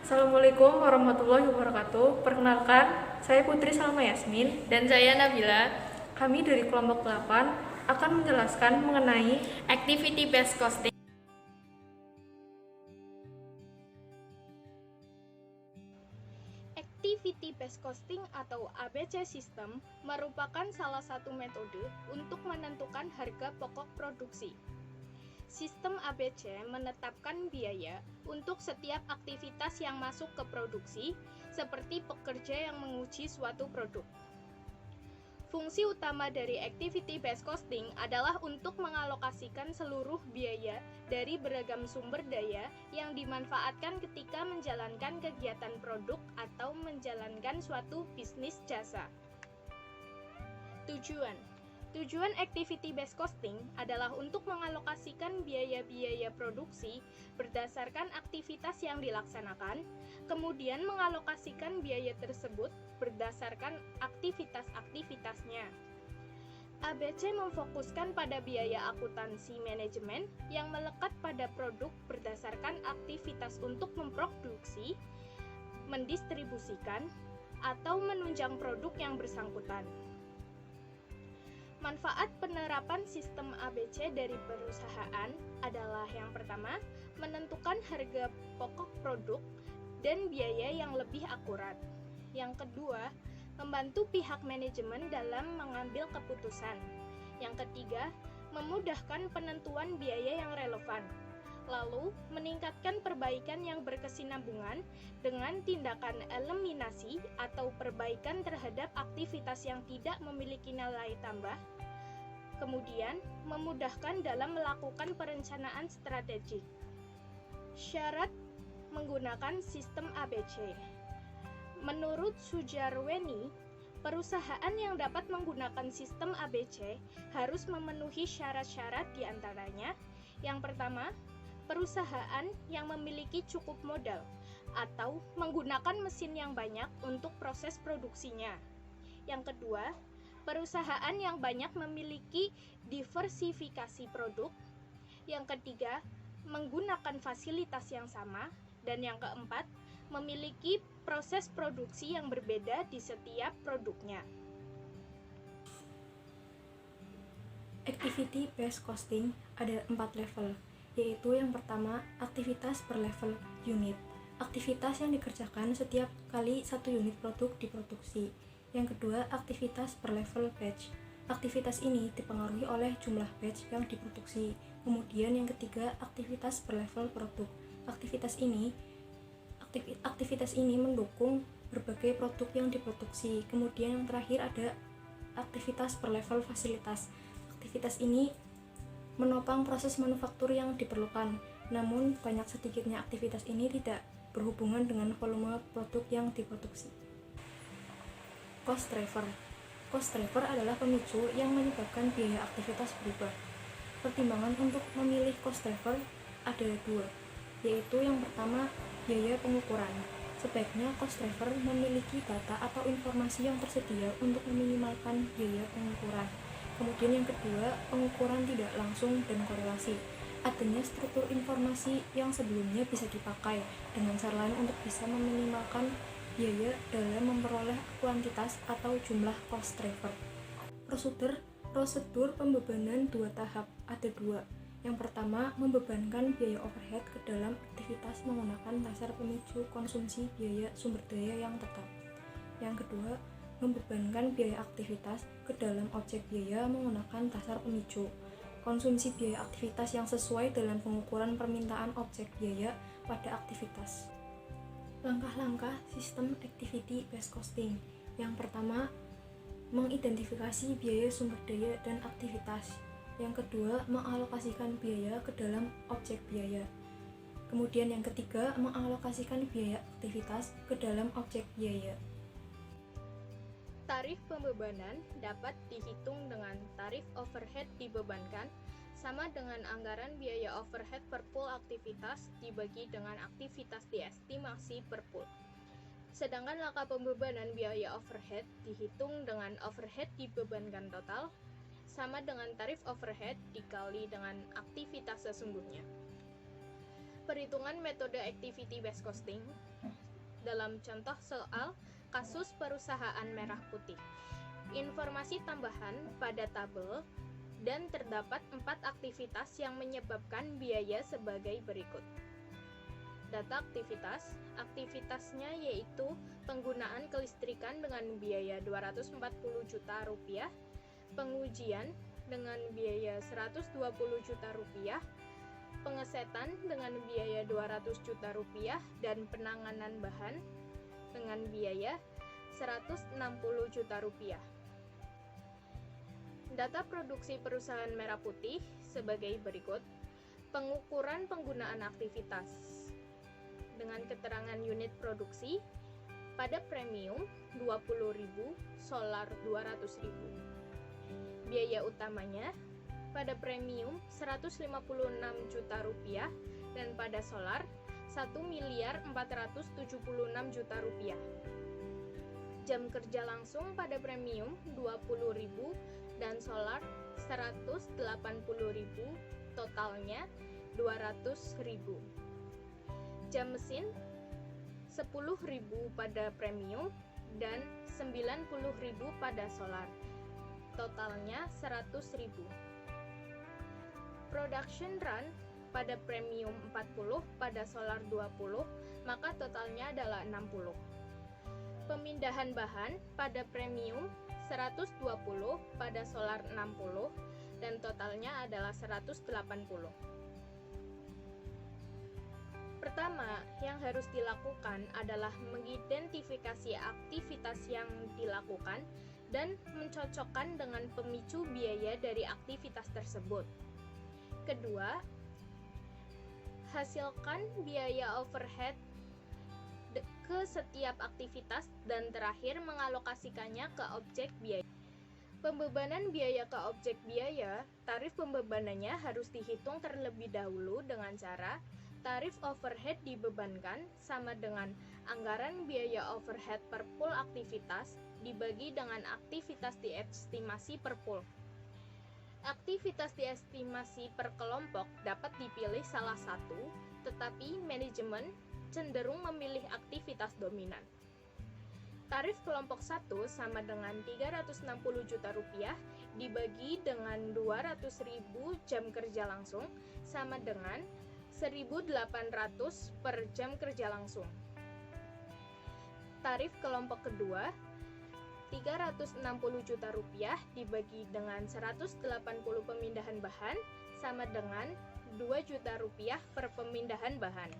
Assalamualaikum warahmatullahi wabarakatuh. Perkenalkan, saya Putri Salma Yasmin. Dan saya Nabila. Kami dari kelompok 8 akan menjelaskan mengenai Activity Based Costing. Activity Based Costing atau ABC System merupakan salah satu metode untuk menentukan harga pokok produksi. Sistem ABC menetapkan biaya untuk setiap aktivitas yang masuk ke produksi, seperti pekerja yang menguji suatu produk. Fungsi utama dari Activity Based Costing adalah untuk mengalokasikan seluruh biaya dari beragam sumber daya yang dimanfaatkan ketika menjalankan kegiatan produk atau menjalankan suatu bisnis jasa. Tujuan Activity Based Costing adalah untuk mengalokasikan biaya-biaya produksi berdasarkan aktivitas yang dilaksanakan, kemudian mengalokasikan biaya tersebut berdasarkan aktivitas-aktivitasnya. ABC memfokuskan pada biaya akuntansi manajemen yang melekat pada produk berdasarkan aktivitas untuk memproduksi, mendistribusikan, atau menunjang produk yang bersangkutan. Manfaat penerapan sistem ABC dari perusahaan adalah yang pertama, menentukan harga pokok produk dan biaya yang lebih akurat. Yang kedua, membantu pihak manajemen dalam mengambil keputusan. Yang ketiga, memudahkan penentuan biaya yang relevan. Lalu, meningkatkan perbaikan yang berkesinambungan dengan tindakan eliminasi atau perbaikan terhadap aktivitas yang tidak memiliki nilai tambah. Kemudian, memudahkan dalam melakukan perencanaan strategik. Syarat menggunakan sistem ABC. Menurut Sujarweni, perusahaan yang dapat menggunakan sistem ABC harus memenuhi syarat-syarat diantaranya. Yang pertama, perusahaan yang memiliki cukup modal atau menggunakan mesin yang banyak untuk proses produksinya. Yang kedua, perusahaan yang banyak memiliki diversifikasi produk. Yang ketiga, menggunakan fasilitas yang sama. Dan yang keempat, memiliki proses produksi yang berbeda di setiap produknya. Activity Based Costing ada 4 level, yaitu yang pertama, aktivitas per level unit. Aktivitas yang dikerjakan setiap kali satu unit produk diproduksi. Yang kedua, aktivitas per level batch. Aktivitas ini dipengaruhi oleh jumlah batch yang diproduksi. Kemudian yang ketiga, aktivitas per level produk. Aktivitas ini mendukung berbagai produk yang diproduksi. Kemudian yang terakhir ada aktivitas per level fasilitas. Aktivitas ini menopang proses manufaktur yang diperlukan. Namun banyak sedikitnya aktivitas ini tidak berhubungan dengan volume produk yang diproduksi. Cost driver. Cost driver adalah pemicu yang menyebabkan biaya aktivitas berubah. Pertimbangan untuk memilih cost driver ada 2, yaitu yang pertama, biaya pengukuran. Sebaiknya cost driver memiliki data atau informasi yang tersedia untuk meminimalkan biaya pengukuran. Kemudian yang kedua, pengukuran tidak langsung dan korelasi. Adanya struktur informasi yang sebelumnya bisa dipakai dengan cara lain untuk bisa meminimalkan biaya dalam memperoleh kuantitas atau jumlah cost driver. Prosedur pembebanan 2 tahap ada 2. Yang pertama, membebankan biaya overhead ke dalam aktivitas menggunakan dasar pemicu konsumsi biaya sumber daya yang tetap. Yang kedua, membebankan biaya aktivitas ke dalam objek biaya menggunakan dasar pemicu konsumsi biaya aktivitas yang sesuai dalam pengukuran permintaan objek biaya pada aktivitas. Langkah-langkah sistem Activity Based Costing. Yang pertama, mengidentifikasi biaya sumber daya dan aktivitas. Yang kedua, mengalokasikan biaya ke dalam objek biaya. Kemudian yang ketiga, mengalokasikan biaya aktivitas ke dalam objek biaya. Tarif pembebanan dapat dihitung dengan tarif overhead dibebankan sama dengan anggaran biaya overhead per pool aktivitas dibagi dengan aktivitas diestimasi per pool. Sedangkan langkah pembebanan biaya overhead dihitung dengan overhead dibebankan total sama dengan tarif overhead dikali dengan aktivitas sesungguhnya. Perhitungan metode activity based costing dalam contoh soal kasus perusahaan merah putih. Informasi tambahan pada tabel dan terdapat 4 aktivitas yang menyebabkan biaya sebagai berikut. Data aktivitas, aktivitasnya yaitu penggunaan kelistrikan dengan biaya 240 juta rupiah, pengujian dengan biaya 120 juta rupiah, pengesetan dengan biaya 200 juta rupiah, dan penanganan bahan dengan biaya 160 juta rupiah. Data produksi perusahaan merah putih sebagai berikut. Pengukuran penggunaan aktivitas dengan keterangan unit produksi pada premium 20.000, solar 200.000. Biaya utamanya pada premium 156 juta rupiah dan pada solar 1.476 juta rupiah. Jam kerja langsung pada premium 20.000 dan solar 180.000, totalnya 200.000. Jam mesin 10.000 pada premium dan 90.000 pada solar, totalnya 100.000. Production run pada premium 40, pada solar 20, maka totalnya adalah 60. Pemindahan bahan pada premium 120, pada solar 60, dan totalnya adalah 180. Pertama, yang harus dilakukan adalah mengidentifikasi aktivitas yang dilakukan dan mencocokkan dengan pemicu biaya dari aktivitas tersebut. Kedua, hasilkan biaya overhead ke setiap aktivitas dan terakhir mengalokasikannya ke objek biaya. Pembebanan biaya ke objek biaya, tarif pembebanannya harus dihitung terlebih dahulu dengan cara tarif overhead dibebankan sama dengan anggaran biaya overhead per pool aktivitas dibagi dengan aktivitas diestimasi per pool. Aktivitas diestimasi per kelompok dapat dipilih salah satu, tetapi manajemen cenderung memilih aktivitas dominan. Tarif kelompok 1 sama dengan 360 juta rupiah dibagi dengan 200.000 jam kerja langsung sama dengan 1.800 per jam kerja langsung. Tarif kelompok kedua 360 juta rupiah dibagi dengan 180 pemindahan bahan sama dengan 2 juta rupiah per pemindahan bahan.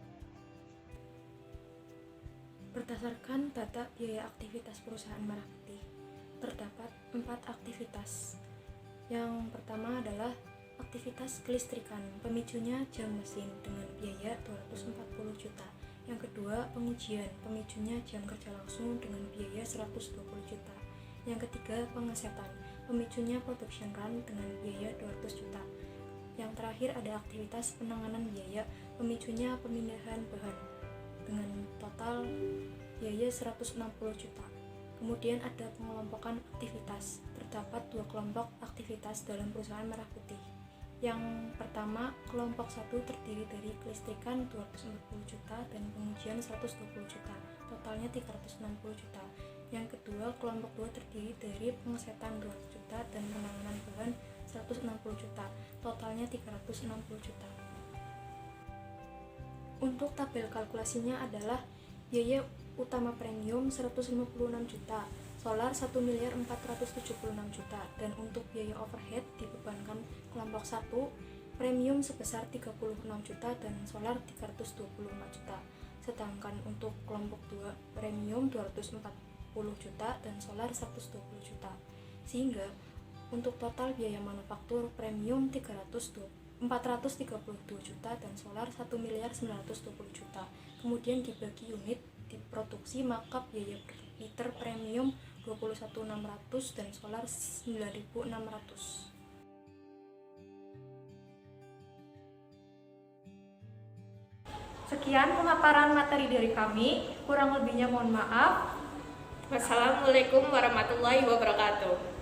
Berdasarkan data biaya aktivitas perusahaan merah putih, terdapat 4 aktivitas. Yang pertama adalah aktivitas kelistrikan, pemicunya jam mesin dengan biaya 240 juta. Yang kedua, pengujian, pemicunya jam kerja langsung dengan biaya 120 juta. Yang ketiga, pengesetan, pemicunya production run dengan biaya 200 juta. Yang terakhir ada aktivitas penanganan biaya, pemicunya pemindahan bahan dengan total biaya 160 juta. Kemudian ada pengelompokan aktivitas. Terdapat 2 kelompok aktivitas dalam perusahaan merah putih. Yang pertama, kelompok 1 terdiri dari kelistrikan 240 juta dan pengujian 120 juta, totalnya 360 juta. Yang kedua, kelompok 2 terdiri dari pengesetan 200 juta dan penanganan bahan 160 juta, totalnya 360 juta. Untuk tabel kalkulasinya adalah biaya utama premium 156 juta, solar 1.476 juta, dan untuk biaya overhead dibebankan kelompok 1 premium sebesar 36 juta dan solar 324 juta. Sedangkan untuk kelompok 2 premium 240 juta dan solar 120 juta. Sehingga untuk total biaya manufaktur premium 432 juta dan solar 1.920 juta. Kemudian dibagi unit diproduksi, maka biaya per liter premium 21.600 dan solar 9.600. Sekian pemaparan materi dari kami, kurang lebihnya mohon maaf. Wassalamualaikum warahmatullahi wabarakatuh.